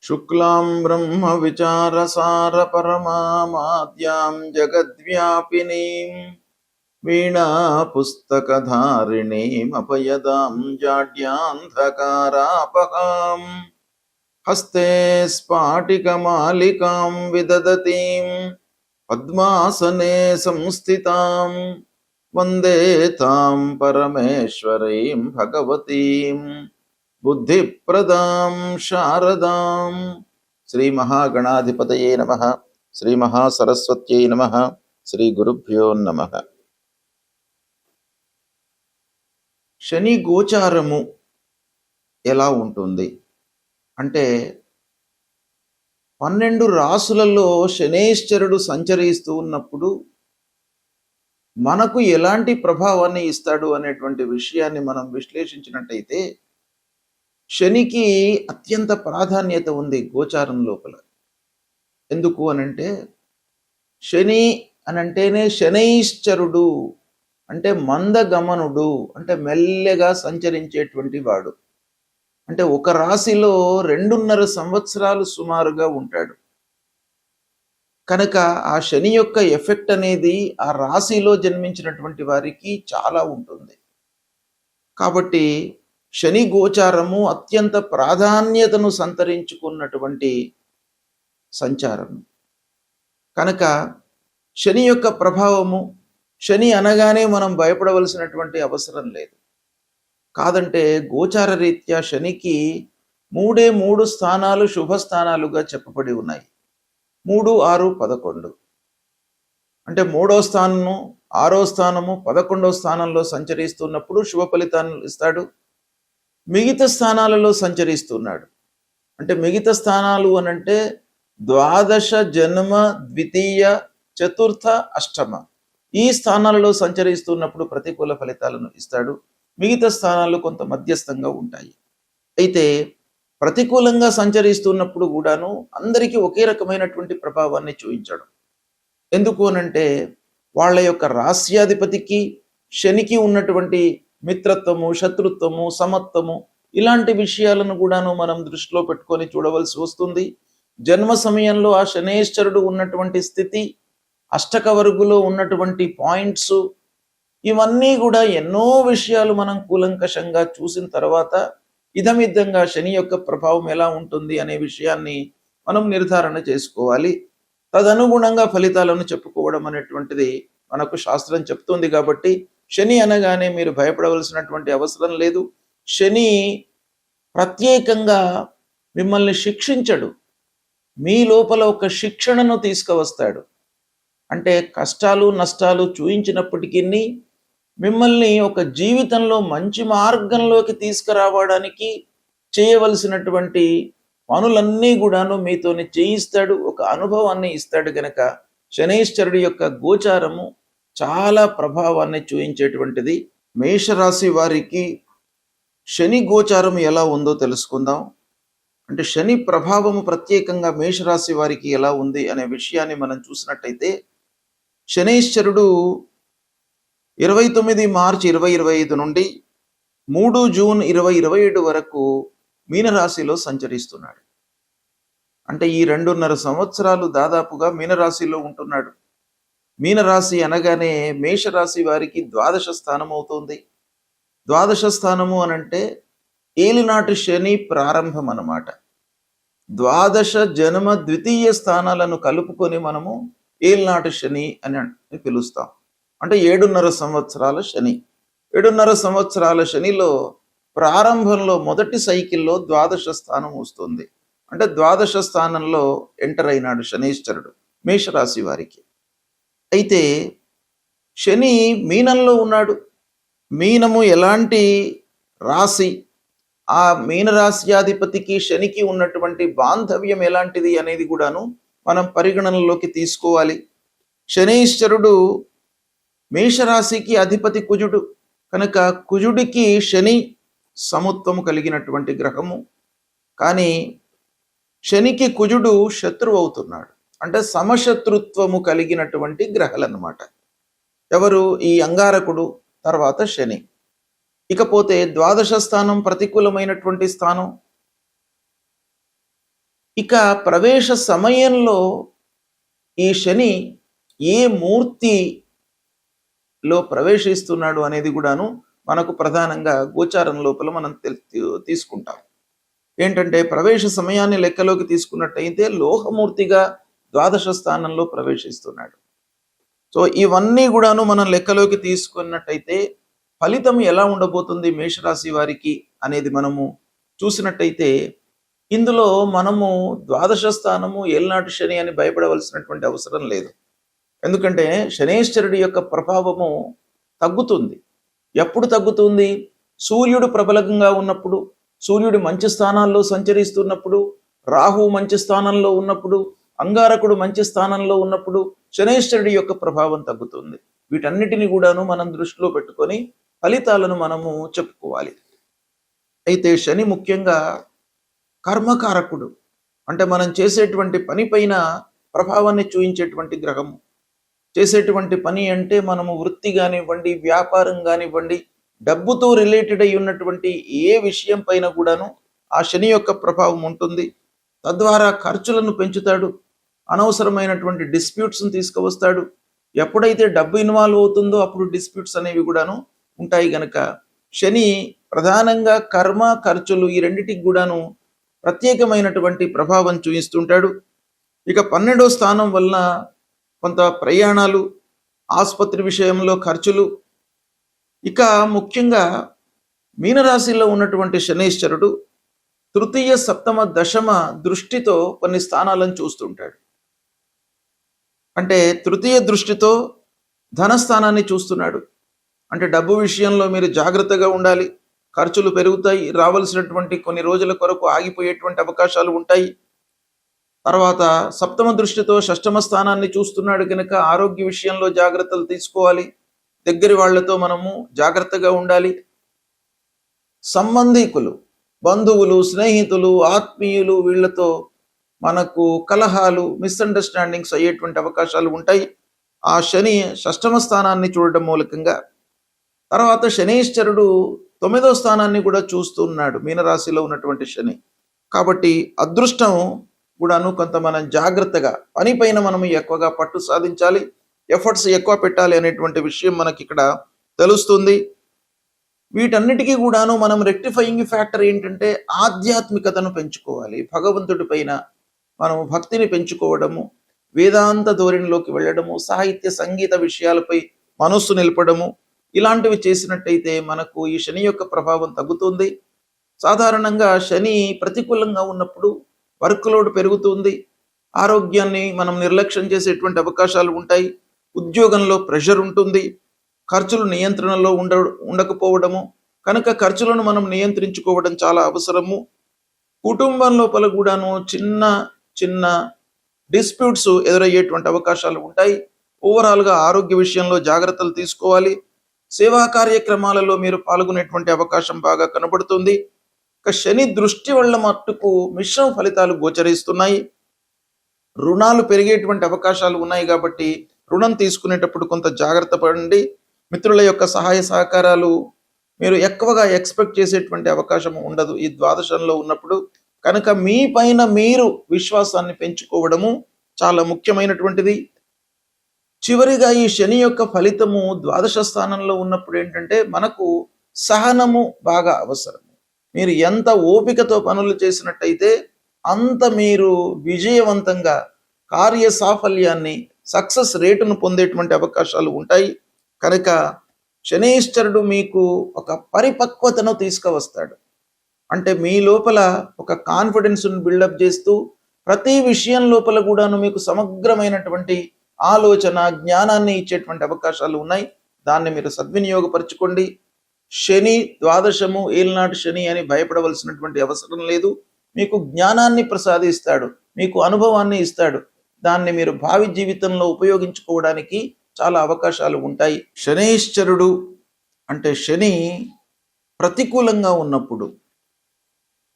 शुक्लां ब्रह्मविचारसारपरमामाद्यां जगद्व्यापिनीं वीणापुस्तकधारिणीमपयदां जाड्यान्धकारापहां हस्ते स्फाटिकमालिकां विदधतीं पद्मासने संस्थितां वन्दे तां परमेश्वरीं भगवतीं बुद्धिप्रदां शारदां। श्री महागणाधिपतये नमः। श्री महासरस्वत्यै नमः। శ్రీ గురుభ్యో నమః. శని గోచారము ఎలా ఉంటుంది అంటే 12 రాసులలో శనేశ్వరుడు సంచరిస్తూ ఉన్నప్పుడు మనకు ఎలాంటి ప్రభావాన్ని ఇస్తాడు అనేటువంటి విషయాన్ని మనం విశ్లేషించినట్టయితే శనికి అత్యంత ప్రాధాన్యత ఉంది గోచారం లోపల. ఎందుకు అనంటే శని అనంటేనే శనైశ్చరుడు అంటే మందగమనుడు, అంటే మెల్లగా సంచరించేటువంటి వాడు. అంటే ఒక రాశిలో 2.5 సంవత్సరాలు సుమారుగా ఉంటాడు. కనుక ఆ శని యొక్క ఎఫెక్ట్ అనేది ఆ రాశిలో జన్మించినటువంటి వారికి చాలా ఉంటుంది. కాబట్టి శని గోచారము అత్యంత ప్రాధాన్యతను సంతరించుకున్నటువంటి సంచారం. కనుక శని యొక్క ప్రభావము, శని అనగానే మనం భయపడవలసినటువంటి అవసరం లేదు. కాదంటే గోచార రీత్యా శనికి 3 స్థానాలు శుభస్థానాలుగా చెప్పబడి ఉన్నాయి. 3, 6, 11 అంటే 3వ స్థానము, 6వ స్థానము, 11వ స్థానంలో సంచరిస్తున్నప్పుడు శుభ ఫలితాన్ని ఇస్తాడు. మిగతా స్థానాలలో సంచరిస్తున్నాడు అంటే మిగతా స్థానాలు అనంటే ద్వాదశ, జన్మ, ద్వితీయ, చతుర్థ, అష్టమ ఈ స్థానాలలో సంచరిస్తున్నప్పుడు ప్రతికూల ఫలితాలను ఇస్తాడు. మిగతా స్థానాలు కొంత మధ్యస్థంగా ఉంటాయి. అయితే ప్రతికూలంగా సంచరిస్తున్నప్పుడు కూడాను అందరికీ ఒకే రకమైనటువంటి ప్రభావాన్ని చూపించడం. ఎందుకు అనంటే వాళ్ళ యొక్క రాస్యాధిపతికి శనికి ఉన్నటువంటి మిత్రత్వము, శత్రుత్వము, సమత్వము ఇలాంటి విషయాలను కూడాను మనం దృష్టిలో పెట్టుకొని చూడవలసి వస్తుంది. జన్మ సమయంలో ఆ శనేశ్వరుడు ఉన్నటువంటి స్థితి, అష్టక వర్గులో ఉన్నటువంటి పాయింట్స్, ఇవన్నీ కూడా ఎన్నో విషయాలు మనం కూలంకషంగా చూసిన తర్వాత ఇదమిద్దంగా శని యొక్క ప్రభావం ఎలా ఉంటుంది అనే విషయాన్ని మనం నిర్ధారణ చేసుకోవాలి. తదనుగుణంగా ఫలితాలను చెప్పుకోవడం అనేటువంటిది మనకు శాస్త్రం చెప్తుంది. కాబట్టి శని అనగానే మీరు భయపడవలసినటువంటి అవసరం లేదు. శని ప్రత్యేకంగా మిమ్మల్ని శిక్షించడు, మీ లోపల ఒక శిక్షణను తీసుకువస్తాడు. అంటే కష్టాలు నష్టాలు చూయించినప్పటికీ మిమ్మల్ని ఒక జీవితంలో మంచి మార్గంలోకి తీసుకురావడానికి చేయవలసినటువంటి పనులన్నీ కూడాను మీతోని చేయిస్తాడు, ఒక అనుభవాన్ని ఇస్తాడు. గనక శనైశ్వరుడి యొక్క గోచారము చాలా ప్రభావాన్ని చూయించేటువంటిది. మేషరాశి వారికి శని గోచారం ఎలా ఉందో తెలుసుకుందాం. అంటే శని ప్రభావము ప్రత్యేకంగా మేషరాశి వారికి ఎలా ఉంది అనే విషయాన్ని మనం చూసినట్టయితే శనైశ్వరుడు 29 మార్చి 2025 నుండి 3 జూన్ 2027 వరకు మీనరాశిలో సంచరిస్తున్నాడు. అంటే ఈ 2.5 సంవత్సరాలు దాదాపుగా మీనరాశిలో ఉంటున్నాడు. మీనరాశి అనగానే మేషరాశి వారికి ద్వాదశ స్థానం అవుతుంది. ద్వాదశ స్థానము అనంటే ఏలినాటి శని ప్రారంభం అన్నమాట. ద్వాదశ, జన్మ, ద్వితీయ స్థానాలను కలుపుకొని మనము ఏలినాటి శని అని పిలుస్తాం. అంటే 7.5 సంవత్సరాల శని. 7.5 సంవత్సరాల శనిలో ప్రారంభంలో మొదటి సైకిల్లో ద్వాదశ స్థానం వస్తుంది. అంటే ద్వాదశ స్థానంలో ఎంటర్ అయినాడు శనైశ్వరుడు మేషరాశి వారికి. అయితే శని మీనంలో ఉన్నాడు. మీనము ఎలాంటి రాశి, ఆ మీనరాశ్యాధిపతికి శనికి ఉన్నటువంటి బాంధవ్యం ఎలాంటిది అనేది కూడాను మనం పరిగణనలోకి తీసుకోవాలి. శనైశ్వరుడు మేషరాశికి అధిపతి కుజుడు కనుక కుజుడికి శని సమత్వము కలిగినటువంటి గ్రహము. కానీ శనికి కుజుడు శత్రువు అవుతున్నాడు. అంటే సమశత్రుత్వము కలిగినటువంటి గ్రహాలు అన్నమాట. ఎవరు? ఈ అంగారకుడు, తర్వాత శని. ఇకపోతే ద్వాదశ స్థానం ప్రతికూలమైనటువంటి స్థానం. ఇక ప్రవేశ సమయంలో ఈ శని ఏ మూర్తిలో ప్రవేశిస్తున్నాడు అనేది కూడాను మనకు ప్రధానంగా గోచారం లోపల మనం తీసుకుంటాం. ఏంటంటే ప్రవేశ సమయాన్ని లెక్కలోకి తీసుకున్నట్టయితే లోహమూర్తిగా ద్వాదశ స్థానంలో ప్రవేశిస్తున్నాడు. సో ఇవన్నీ కూడాను మనం లెక్కలోకి తీసుకున్నట్టయితే ఫలితం ఎలా ఉండబోతుంది మేషరాశి వారికి అనేది మనము చూసినట్టయితే, ఇందులో మనము ద్వాదశ స్థానము ఏలినాటి శని అని భయపడవలసినటువంటి అవసరం లేదు. ఎందుకంటే శనేశ్వరుడి యొక్క ప్రభావము తగ్గుతుంది. ఎప్పుడు తగ్గుతుంది? సూర్యుడు ప్రబలంగా ఉన్నప్పుడు, సూర్యుడు మంచి స్థానాల్లో సంచరిస్తున్నప్పుడు, రాహు మంచి స్థానంలో ఉన్నప్పుడు, అంగారకుడు మంచి స్థానంలో ఉన్నప్పుడు శనేశ్వరుడి యొక్క ప్రభావం తగ్గుతుంది. వీటన్నిటిని కూడాను మనం దృష్టిలో పెట్టుకొని ఫలితాలను మనము చెప్పుకోవాలి. అయితే శని ముఖ్యంగా కర్మకారకుడు, అంటే మనం చేసేటువంటి పని పైన ప్రభావాన్ని చూయించేటువంటి గ్రహము. చేసేటువంటి పని అంటే మనము వృత్తి కానివ్వండి, వ్యాపారం కానివ్వండి, డబ్బుతో రిలేటెడ్ అయి ఉన్నటువంటి ఏ విషయం పైన కూడాను ఆ శని యొక్క ప్రభావం ఉంటుంది. తద్వారా ఖర్చులను పెంచుతాడు, అనవసరమైనటువంటి డిస్ప్యూట్స్ని తీసుకువస్తాడు. ఎప్పుడైతే డబ్బు ఇన్వాల్వ్ అవుతుందో అప్పుడు డిస్ప్యూట్స్ అనేవి కూడాను ఉంటాయి. గనక శని ప్రధానంగా కర్మ, ఖర్చులు ఈ రెండిటికి కూడాను ప్రత్యేకమైనటువంటి ప్రభావం చూపిస్తుంటాడు. ఇక 12వ స్థానం వలన కొంత ప్రయాణాలు, ఆసుపత్రి విషయంలో ఖర్చులు. ఇక ముఖ్యంగా మీనరాశిలో ఉన్నటువంటి శనేశ్వరుడు తృతీయ, సప్తమ, దశమ దృష్టితో కొన్ని స్థానాలను చూస్తుంటాడు. అంటే తృతీయ దృష్టితో ధనస్థానాన్ని చూస్తున్నాడు. అంటే డబ్బు విషయంలో మీరు జాగ్రత్తగా ఉండాలి. ఖర్చులు పెరుగుతాయి, రావాల్సినటువంటి కొన్ని రోజుల కొరకు ఆగిపోయేటువంటి అవకాశాలు ఉంటాయి. తర్వాత సప్తమ దృష్టితో షష్టమ స్థానాన్ని చూస్తున్నాడు కనుక ఆరోగ్య విషయంలో జాగ్రత్తలు తీసుకోవాలి. దగ్గరి వాళ్లతో మనము జాగ్రత్తగా ఉండాలి. సంబంధీకులు, బంధువులు, స్నేహితులు, ఆత్మీయులు వీళ్లతో మనకు కలహాలు, మిస్అండర్స్టాండింగ్స్ అయ్యేటువంటి అవకాశాలు ఉంటాయి ఆ శని షష్టమ స్థానాన్ని చూడటం మూలకంగా. తర్వాత శనీశ్వరుడు 9వ స్థానాన్ని కూడా చూస్తున్నాడు మీనరాశిలో ఉన్నటువంటి శని. కాబట్టి అదృష్టం కూడాను కొంత మనం జాగ్రత్తగా పని పైన మనం ఎక్కువగా పట్టు సాధించాలి, ఎఫర్ట్స్ ఎక్కువ పెట్టాలి అనేటువంటి విషయం మనకి ఇక్కడ తెలుస్తుంది. వీటన్నిటికీ కూడాను మనం రెక్టిఫైయింగ్ ఫ్యాక్టర్ ఏంటంటే ఆధ్యాత్మికతను పెంచుకోవాలి. భగవంతుడి పైన మనము భక్తిని పెంచుకోవడము, వేదాంత ధోరణిలోకి వెళ్ళడము, సాహిత్య సంగీత విషయాలపై మనస్సు నిలపడము, ఇలాంటివి చేసినట్టయితే మనకు ఈ శని యొక్క ప్రభావం తగ్గుతుంది. సాధారణంగా శని ప్రతికూలంగా ఉన్నప్పుడు వర్క్ లోడ్ పెరుగుతుంది, ఆరోగ్యాన్ని మనం నిర్లక్ష్యం చేసేటువంటి అవకాశాలు ఉంటాయి, ఉద్యోగంలో ప్రెషర్ ఉంటుంది, ఖర్చులు నియంత్రణలో ఉండకపోవడము. కనుక ఖర్చులను మనం నియంత్రించుకోవడం చాలా అవసరము. కుటుంబం లోపల కూడాను చిన్న చిన్న డిస్ప్యూట్స్ ఎదురయ్యేటువంటి అవకాశాలు ఉంటాయి. ఓవరాల్గా ఆరోగ్య విషయంలో జాగ్రత్తలు తీసుకోవాలి. సేవా కార్యక్రమాలలో మీరు పాల్గొనేటువంటి అవకాశం బాగా కనబడుతుంది. ఇక శని దృష్టి వల్ల మట్టుకు మిశ్రమ ఫలితాలు గోచరిస్తున్నాయి. రుణాలు పెరిగేటువంటి అవకాశాలు ఉన్నాయి కాబట్టి రుణం తీసుకునేటప్పుడు కొంత జాగ్రత్త పడండి. మిత్రుల యొక్క సహాయ సహకారాలు మీరు ఎక్కువగా ఎక్స్పెక్ట్ చేసేటువంటి అవకాశం ఉండదు ఈ ద్వాదశంలో ఉన్నప్పుడు. కనుక మీ పైన మీరు విశ్వాసాన్ని పెంచుకోవడము చాలా ముఖ్యమైనటువంటిది. చివరిగా ఈ శని యొక్క ఫలితము ద్వాదశ స్థానంలో ఉన్నప్పుడు ఏంటంటే మనకు సహనము బాగా అవసరం. మీరు ఎంత ఓపికతో పనులు చేసినట్టయితే అంత మీరు విజయవంతంగా కార్య సాఫల్యాన్ని, సక్సెస్ రేటును పొందేటువంటి అవకాశాలు ఉంటాయి. కనుక శనీశ్వరుడు మీకు ఒక పరిపక్వతను తీసుకువస్తాడు. అంటే మీ లోపల ఒక కాన్ఫిడెన్స్ను బిల్డప్ చేస్తూ ప్రతి విషయం లోపల కూడాను మీకు సమగ్రమైనటువంటి ఆలోచన, జ్ఞానాన్ని ఇచ్చేటువంటి అవకాశాలు ఉన్నాయి. దాన్ని మీరు సద్వినియోగపరచుకోండి. శని ద్వాదశము ఏలినాటి శని అని భయపడవలసినటువంటి అవసరం లేదు. మీకు జ్ఞానాన్ని ప్రసాదిస్తాడు, మీకు అనుభవాన్ని ఇస్తాడు. దాన్ని మీరు భావి జీవితంలో ఉపయోగించుకోవడానికి చాలా అవకాశాలు ఉంటాయి. శనీశ్వరుడు అంటే శని ప్రతికూలంగా ఉన్నప్పుడు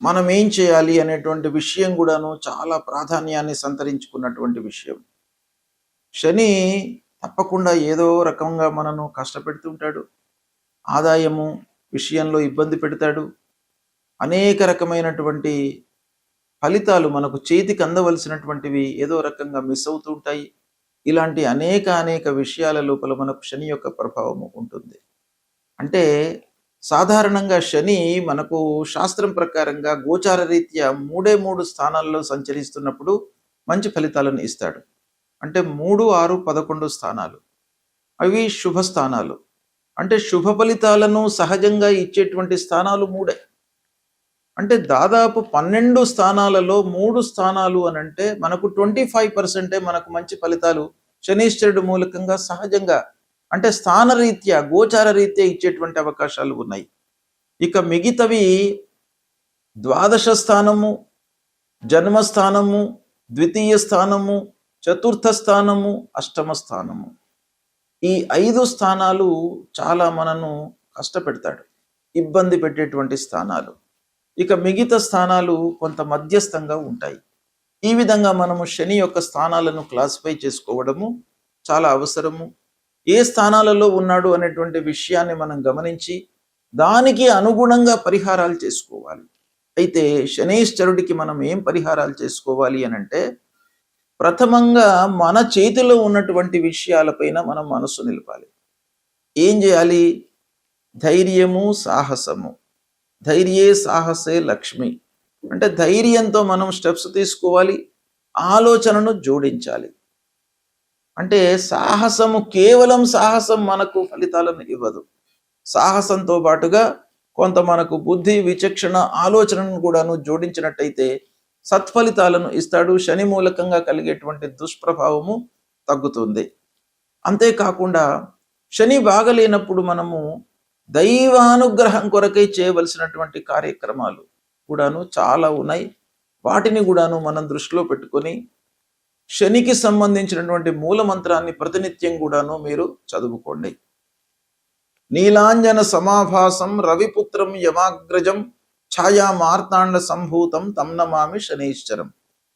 మనం ఏం చేయాలి అనేటువంటి విషయం కూడాను చాలా ప్రాధాన్యాన్ని సంతరించుకున్నటువంటి విషయం. శని తప్పకుండా ఏదో రకంగా మనను కష్టపెడుతుంటాడు, ఆదాయము విషయంలో ఇబ్బంది పెడతాడు, అనేక రకమైనటువంటి ఫలితాలు మనకు చేతికి అందవలసినటువంటివి ఏదో రకంగా మిస్ అవుతూ ఉంటాయి. ఇలాంటి అనేక విషయాల లోపల మనకు శని యొక్క ప్రభావము ఉంటుంది. అంటే సాధారణంగా శని మనకు శాస్త్రం ప్రకారంగా గోచార రీత్యా 3 స్థానాల్లో సంచరిస్తున్నప్పుడు మంచి ఫలితాలను ఇస్తాడు. అంటే 3, 6, 11 స్థానాలు. అవి శుభ స్థానాలు. అంటే శుభ ఫలితాలను సహజంగా ఇచ్చేటువంటి స్థానాలు 3. అంటే దాదాపు 12 స్థానాలలో 3 స్థానాలు అనంటే మనకు 25% మనకు మంచి ఫలితాలు శనీశ్వరుడు మూలకంగా సహజంగా అంటే స్థానరీత్యా గోచార రీత్యా ఇచ్చేటువంటి అవకాశాలు ఉన్నాయి. ఇక మిగతావి ద్వాదశ స్థానము, జన్మస్థానము, ద్వితీయ స్థానము, చతుర్థ స్థానము, అష్టమ స్థానము. ఈ 5 స్థానాలు చాలా మనను కష్టపెడతాడు, ఇబ్బంది పెట్టేటువంటి స్థానాలు. ఇక మిగతా స్థానాలు కొంత మధ్యస్థంగా ఉంటాయి. ఈ విధంగా మనము శని యొక్క స్థానాలను క్లాసిఫై చేసుకోవడము చాలా అవసరము. ఏ స్థానాలలో ఉన్నాడు అనేటువంటి విషయాన్ని మనం గమనించి దానికి అనుగుణంగా పరిహారాలు చేసుకోవాలి. అయితే శనీశ్వరుడికి మనం ఏం పరిహారాలు చేసుకోవాలి అనంటే, ప్రథమంగా మన చేతిలో ఉన్నటువంటి విషయాలపైన మనం మనసు నిలపాలి. ఏం చేయాలి? ధైర్యము, సాహసము. ధైర్యే సాహసే లక్ష్మి. అంటే ధైర్యంతో మనం స్టెప్స్ తీసుకోవాలి, ఆలోచనను జోడించాలి. అంటే సాహసము, కేవలం సాహసం మనకు ఫలితాలను ఇవ్వదు. సాహసంతో పాటుగా కొంత మనకు బుద్ధి, విచక్షణ, ఆలోచనను కూడాను జోడించినట్టయితే సత్ఫలితాలను ఇస్తాడు. శని మూలకంగా కలిగేటువంటి దుష్ప్రభావము తగ్గుతుంది. అంతేకాకుండా శని బాగలేనప్పుడు మనము దైవానుగ్రహం కొరకై చేయవలసినటువంటి కార్యక్రమాలు కూడాను చాలా ఉన్నాయి. వాటిని కూడాను మనం దృష్టిలో పెట్టుకొని శనికి సంబంధించినటువంటి మూల మంత్రాన్ని ప్రతినిత్యం కూడాను మీరు చదువుకోండి. నీలాంజన సమాభాసం రవిపుత్రం యమాగ్రజం ఛాయా మార్తాండ సంభూతం తం నమామి శనీశ్వరం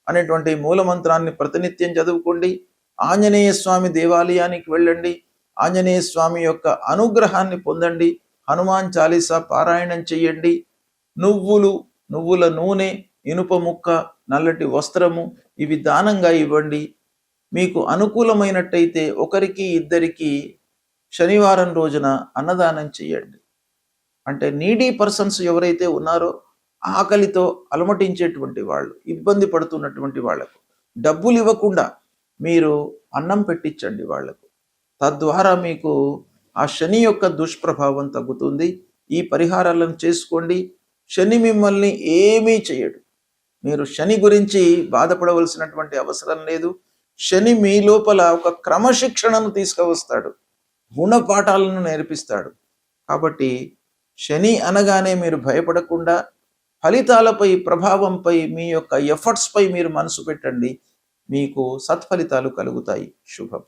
అనేటువంటి మూల మంత్రాన్ని ప్రతినిత్యం చదువుకోండి. ఆంజనేయ స్వామి దేవాలయానికి వెళ్ళండి, ఆంజనేయ స్వామి యొక్క అనుగ్రహాన్ని పొందండి. హనుమాన్ చాలీసా పారాయణం చెయ్యండి. నువ్వుల నూనె, ఇనుప ముక్క, నల్లటి వస్త్రము ఇవి దానంగా ఇవ్వండి. మీకు అనుకూలమైనట్టయితే ఒకరికి ఇద్దరికి శనివారం రోజున అన్నదానం చెయ్యండి. అంటే నీడీ పర్సన్స్ ఎవరైతే ఉన్నారో, ఆకలితో అలమటించేటువంటి వాళ్ళు, ఇబ్బంది పడుతున్నటువంటి వాళ్లకు డబ్బులు ఇవ్వకుండా మీరు అన్నం పెట్టించండి వాళ్లకు. తద్వారా మీకు ఆ శని యొక్క దుష్ప్రభావం తగ్గుతుంది. ఈ పరిహారాలను చేసుకోండి. శని మిమ్మల్ని ఏమీ చేయడు. మీరు శని గురించి బాధపడవలసినటువంటి అవసరం లేదు. శని మీ లోపల ఒక క్రమశిక్షణను తీసుకువస్తాడు, గుణపాఠాలను నేర్పిస్తాడు. కాబట్టి శని అనగానే మీరు భయపడకుండా ఫలితాలపై, ప్రభావంపై, మీ యొక్క ఎఫర్ట్స్పై మీరు మనసు పెట్టండి. మీకు సత్ఫలితాలు కలుగుతాయి. శుభం.